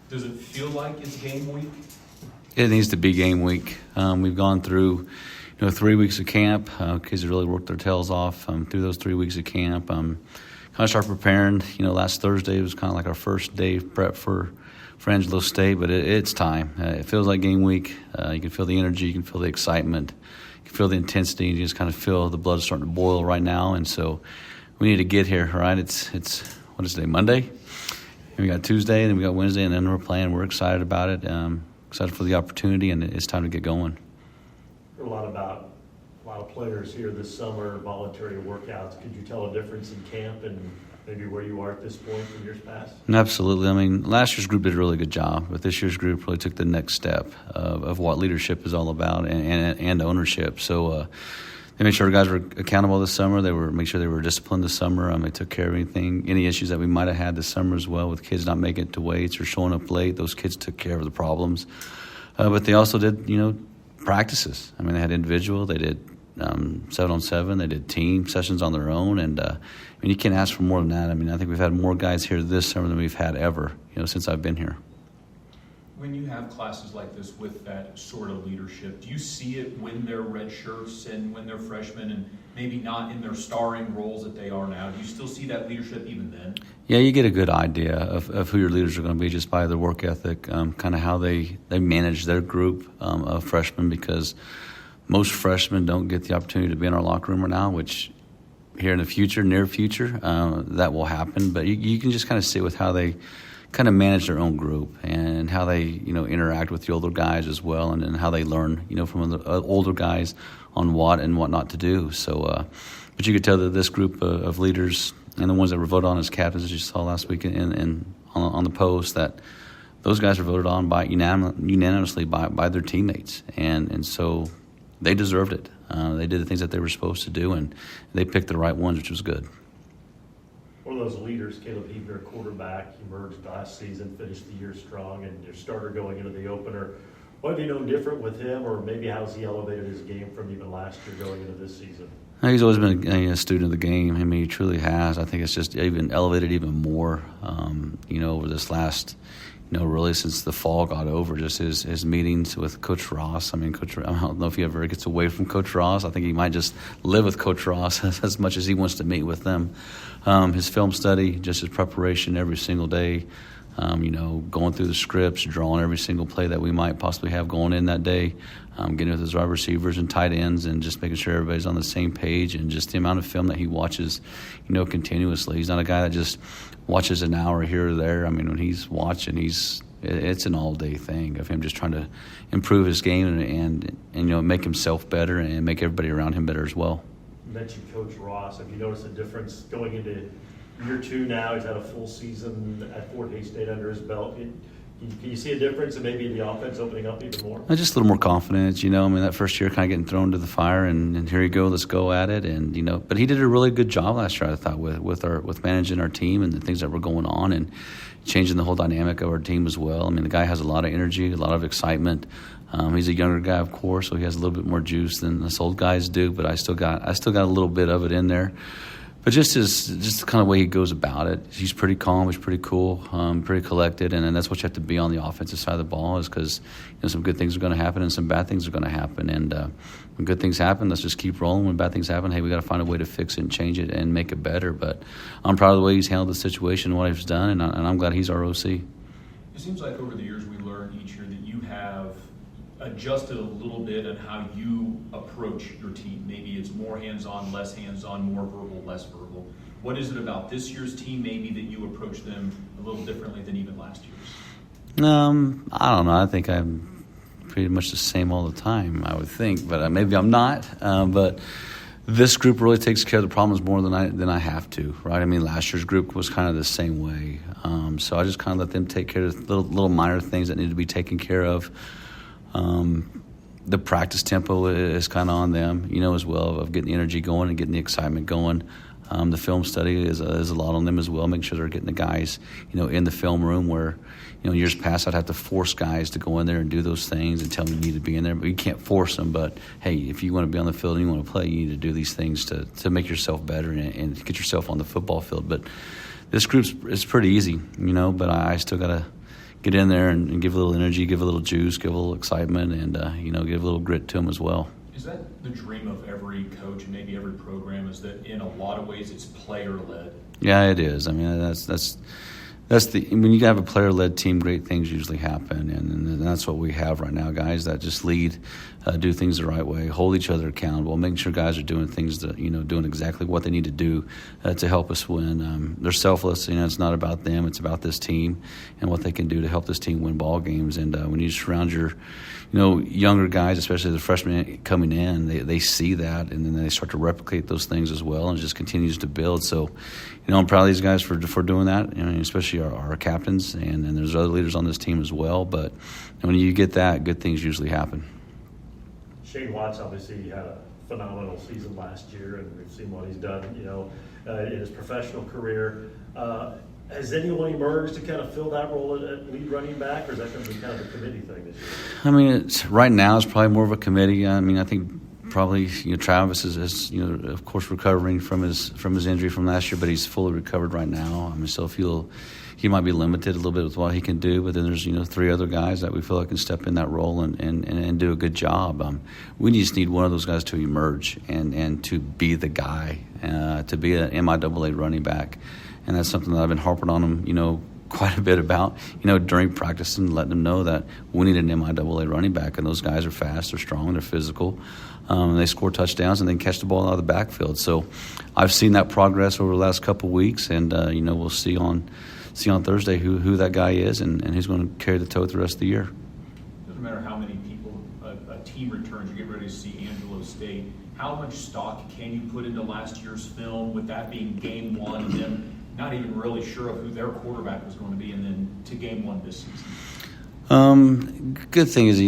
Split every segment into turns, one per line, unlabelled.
Does it feel like it's game week?
It needs to be game week. We've gone through 3 weeks of camp. Kids have really worked their tails off through those 3 weeks of camp. Kind of start preparing. Last Thursday was kind of like our first day prep for Angelo State, but it's time. It feels like game week. You can feel the energy, you can feel the excitement, you can feel the intensity, and you just kind of feel the blood starting to boil right now. And so we need to get here, right? It's what is today, Monday? And we got Tuesday, and then we got Wednesday, and then we're playing. We're excited about it, excited for the opportunity, and it's time to get going.
Heard a lot about a lot of players here this summer, voluntary workouts. Could you tell a difference in camp and maybe where you are at this point from years past?
Absolutely. I mean, last year's group did a really good job, but this year's group really took the next step of what leadership is all about and ownership. So they made sure guys were accountable this summer. They made sure they were disciplined this summer. They took care of any issues that we might have had this summer as well with kids not making it to weights or showing up late. Those kids took care of the problems. But they also did, practices. I mean, they had individual. They did 7-on-7. They did team sessions on their own. And, you can't ask for more than that. I mean, I think we've had more guys here this summer than we've had ever, since I've been here.
When you have classes like this with that sort of leadership, do you see it when they're red shirts and when they're freshmen and maybe not in their starring roles that they are now? Do you still see that leadership even then?
Yeah, you get a good idea of who your leaders are going to be just by their work ethic, kind of how they manage their group of freshmen, because most freshmen don't get the opportunity to be in our locker room right now, which here in the near future, that will happen. But you can just kind of see with how they kind of manage their own group and how they, interact with the older guys as well, and then how they learn, from the older guys on what and what not to do. So, but you could tell that this group of leaders and the ones that were voted on as captains, as you saw last week and on the post, that those guys were voted on by unanimously by their teammates, and so they deserved it. They did the things that they were supposed to do, and they picked the right ones, which was good.
One of those leaders, Caleb Hebner, quarterback, emerged last season, finished the year strong, and your starter going into the opener. What have you known different with him, or maybe how's he elevated his game from even last year going into this season?
He's always been a student of the game. I mean, he truly has. I think it's just even elevated even more, over this last, really since the fall got over, just his meetings with Coach Ross. I mean, I don't know if he ever gets away from Coach Ross. I think he might just live with Coach Ross as much as he wants to meet with them. His film study, just his preparation every single day, going through the scripts, drawing every single play that we might possibly have going in that day, getting with his wide receivers and tight ends, and just making sure everybody's on the same page, and just the amount of film that he watches, continuously. He's not a guy that just watches an hour here or there. I mean, when he's watching, it's an all-day thing of him just trying to improve his game and make himself better and make everybody around him better as well.
You mentioned Coach Ross. Have you noticed a difference going into year two now? He's had a full season at Fort Hays State under his belt. Can you see a difference in maybe the offense opening up even more?
Just a little more confidence, that first year kind of getting thrown to the fire, and here you go, let's go at it. And, but he did a really good job last year, I thought, with managing our team and the things that were going on and changing the whole dynamic of our team as well. I mean, the guy has a lot of energy, a lot of excitement. He's a younger guy, of course, so he has a little bit more juice than us old guys do, but I still got a little bit of it in there. But just the kind of way he goes about it, he's pretty calm, he's pretty cool, pretty collected, and that's what you have to be on the offensive side of the ball, is because some good things are going to happen and some bad things are going to happen. And when good things happen, let's just keep rolling. When bad things happen, hey, we got to find a way to fix it and change it and make it better. But I'm proud of the way he's handled the situation and what he's done, and I'm glad he's our OC.
It seems like over the years we learn each year that you have adjusted a little bit on how you approach your team. Maybe it's more hands-on, less hands-on, more verbal, less verbal. What is it about this year's team maybe that you approach them a little differently than even last year's?
I don't know. I think I'm pretty much the same all the time, I would think, but maybe I'm not. But this group really takes care of the problems more than I have to, right? I mean, last year's group was kind of the same way. So I just kind of let them take care of little minor things that need to be taken care of. The practice tempo is kind of on them, as well, of getting the energy going and getting the excitement going. The film study is a lot on them as well, making sure they're getting the guys, in the film room where, years past I'd have to force guys to go in there and do those things and tell them you need to be in there. But you can't force them. But, hey, if you want to be on the field and you want to play, you need to do these things to make yourself better and get yourself on the football field. But this group is pretty easy, but I still got to get in there and give a little energy, give a little juice, give a little excitement, and give a little grit to them as well.
Is that the dream of every coach and maybe every program, is that in a lot of ways it's player-led?
Yeah, it is. I mean, that's when you have a player-led team, great things usually happen, and that's what we have right now. Guys that just lead, do things the right way, hold each other accountable, making sure guys are doing things that doing exactly what they need to do to help us win. They're selfless. It's not about them; it's about this team and what they can do to help this team win ball games. And when you surround your younger guys, especially the freshmen coming in, they see that, and then they start to replicate those things as well, and it just continues to build. So, I'm proud of these guys for doing that, especially our captains, and there's other leaders on this team as well. But when you get that, good things usually happen.
Shane Watts obviously had a phenomenal season last year, and we've seen what he's done, in his professional career. Has anyone emerged to kind of fill that role at lead running back, or is that going to be kind of a committee thing this year?
Right now it's probably more of a committee. I think probably Travis is of course recovering from his injury from last year, but he's fully recovered right now. So he might be limited a little bit with what he can do, but then there's 3 other guys that we feel like can step in that role and do a good job. We just need one of those guys to emerge and to be the guy, to be an MIAA running back. And that's something that I've been harping on them, quite a bit about, during practice, and letting them know that we need an MIAA running back. And those guys are fast, they're strong, they're physical. And they score touchdowns and then catch the ball out of the backfield. So I've seen that progress over the last couple of weeks, and we'll see on Thursday who that guy is and who's going to carry the tote the rest of the year.
Doesn't matter how many people a team returns. You get ready to see Angelo State. How much stock can you put into last year's film, with that being game one, and then not even really sure of who their quarterback was going to be, and then to game one this season?
Good thing is,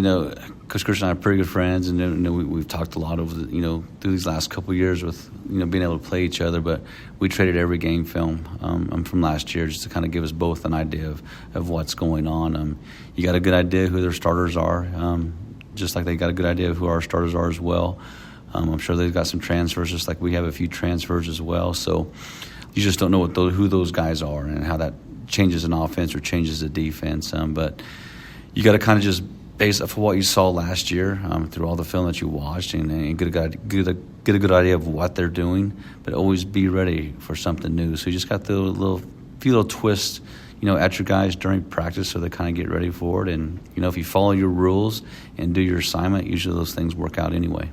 Coach Christian and I are pretty good friends, and we've talked a lot over through these last couple of years with being able to play each other. But we traded every game film from last year just to kind of give us both an idea of what's going on. You got a good idea who their starters are, just like they got a good idea of who our starters are as well. I'm sure they've got some transfers, just like we have a few transfers as well. So you just don't know who those guys are and how that changes an offense or changes a defense. But you got to kind of just base off of what you saw last year through all the film that you watched, and get a good idea of what they're doing, but always be ready for something new. So you just got the few little twists, at your guys during practice, so they kind of get ready for it. And if you follow your rules and do your assignment, usually those things work out anyway.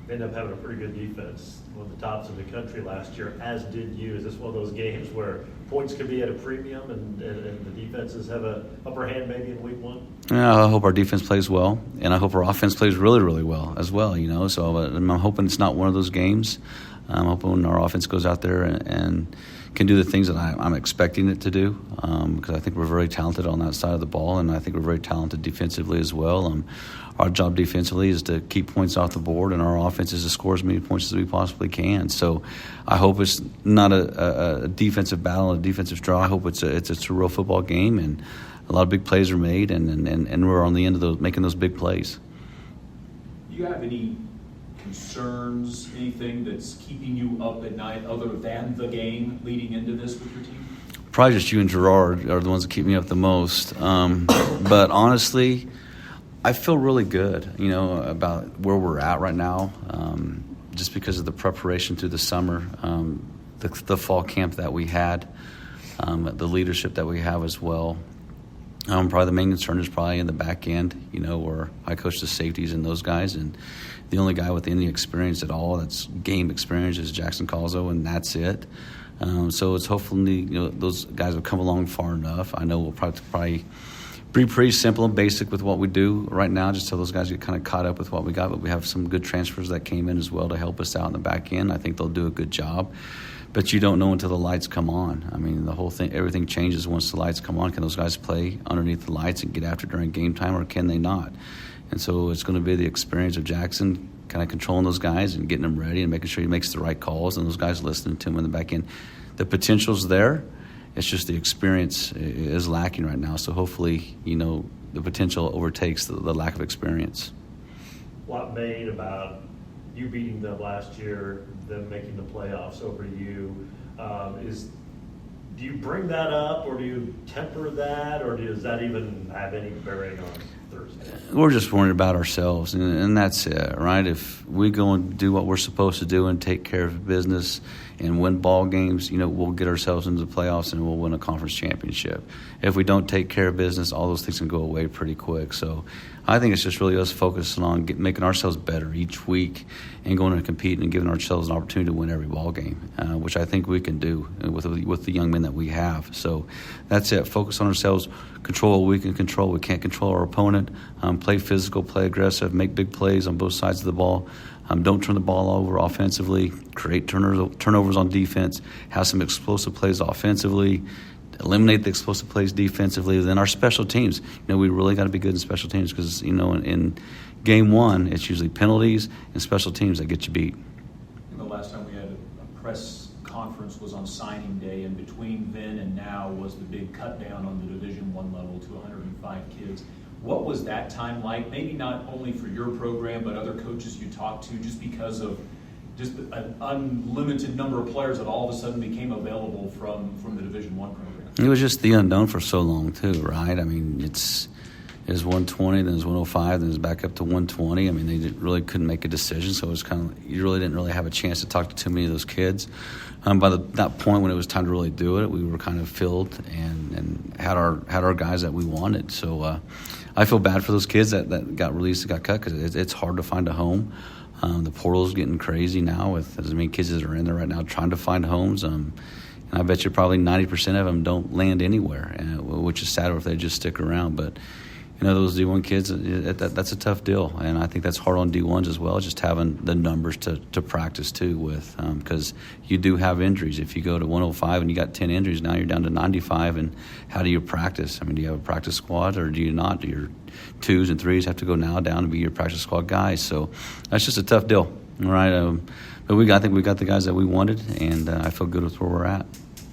They ended up having a pretty good defense, one of the tops in the country last year, as did you. Is this one of those games where points could be at a premium and the defenses have an upper hand maybe in week one?
Yeah, I hope our defense plays well, and I hope our offense plays really, really well as well, So I'm hoping it's not one of those games. I'm hoping our offense goes out there and can do the things that I'm expecting it to do, because I think we're very talented on that side of the ball, and I think we're very talented defensively as well. Our job defensively is to keep points off the board, and our offense is to score as many points as we possibly can. So I hope it's not a defensive battle, a defensive draw. I hope it's a real football game, and a lot of big plays are made, and we're on the end of those, making those big plays.
Do you have any concerns, anything that's keeping you up at night other than the game leading into this with your team?
Probably just you and Gerard are the ones that keep me up the most. But honestly, I feel really good, about where we're at right now, just because of the preparation through the summer, the fall camp that we had, the leadership that we have as well. Probably the main concern is probably in the back end, where I coach the safeties and those guys, and the only guy with any experience at all that's game experience is Jackson Calzo, and that's it. So it's hopefully those guys will come along far enough. I know we'll probably be pretty simple and basic with what we do right now, just so those guys get kind of caught up with what we got. But we have some good transfers that came in as well to help us out in the back end. I think they'll do a good job. But you don't know until the lights come on. I mean, the whole thing, everything changes once the lights come on. Can those guys play underneath the lights and get after during game time, or can they not? And so it's going to be the experience of Jackson kind of controlling those guys and getting them ready and making sure he makes the right calls, and those guys listening to him in the back end. The potential's there. It's just the experience is lacking right now. So hopefully, the potential overtakes the lack of experience.
What made about you beating them last year, them making the playoffs over you, is Do you bring that up, or do you temper that, or does that even have any bearing on Thursday?
We're just worried about ourselves, and that's it, right? If we go and do what we're supposed to do and take care of business and win ball games, we'll get ourselves into the playoffs and we'll win a conference championship. If we don't take care of business, all those things can go away pretty quick. So I think it's just really us focusing on making ourselves better each week and going and competing and giving ourselves an opportunity to win every ball game, which I think we can do with the young men that we have. So that's it. Focus on ourselves, control what we can control. We can't control our opponent. Play physical, play aggressive, make big plays on both sides of the ball. Don't turn the ball over offensively, create turnovers on defense, have some explosive plays offensively, eliminate the explosive plays defensively. Then our special teams, we really got to be good in special teams because, in game one, it's usually penalties and special teams that get you beat.
The last time we had a press conference was on signing day, and between then and now was the big cut down on the Division I level to 105 kids. What was that time like? Maybe not only for your program, but other coaches you talked to, just because of just an unlimited number of players that all of a sudden became available from the Division I program.
It was just the unknown for so long too, right? I mean, it was 120, then it was 105, then it was back up to 120. I mean, they really couldn't make a decision, so it was kind of, you really didn't really have a chance to talk to too many of those kids. By that point, when it was time to really do it, we were kind of filled and had our guys that we wanted. So I feel bad for those kids that got released and got cut because it's hard to find a home. The portal's getting crazy now with as many kids as are in there right now trying to find homes. And I bet you probably 90% of them don't land anywhere, which is sad if they just stick around. But those D1 kids, that's a tough deal, and I think that's hard on D1s as well, just having the numbers to practice too with, because you do have injuries. If you go to 105 and you got 10 injuries, now you're down to 95, and how do you practice? I mean, do you have a practice squad or do you not? Do your 2s and 3s have to go now down to be your practice squad guys? So that's just a tough deal, all right? But I think we got the guys that we wanted, and I feel good with where we're at.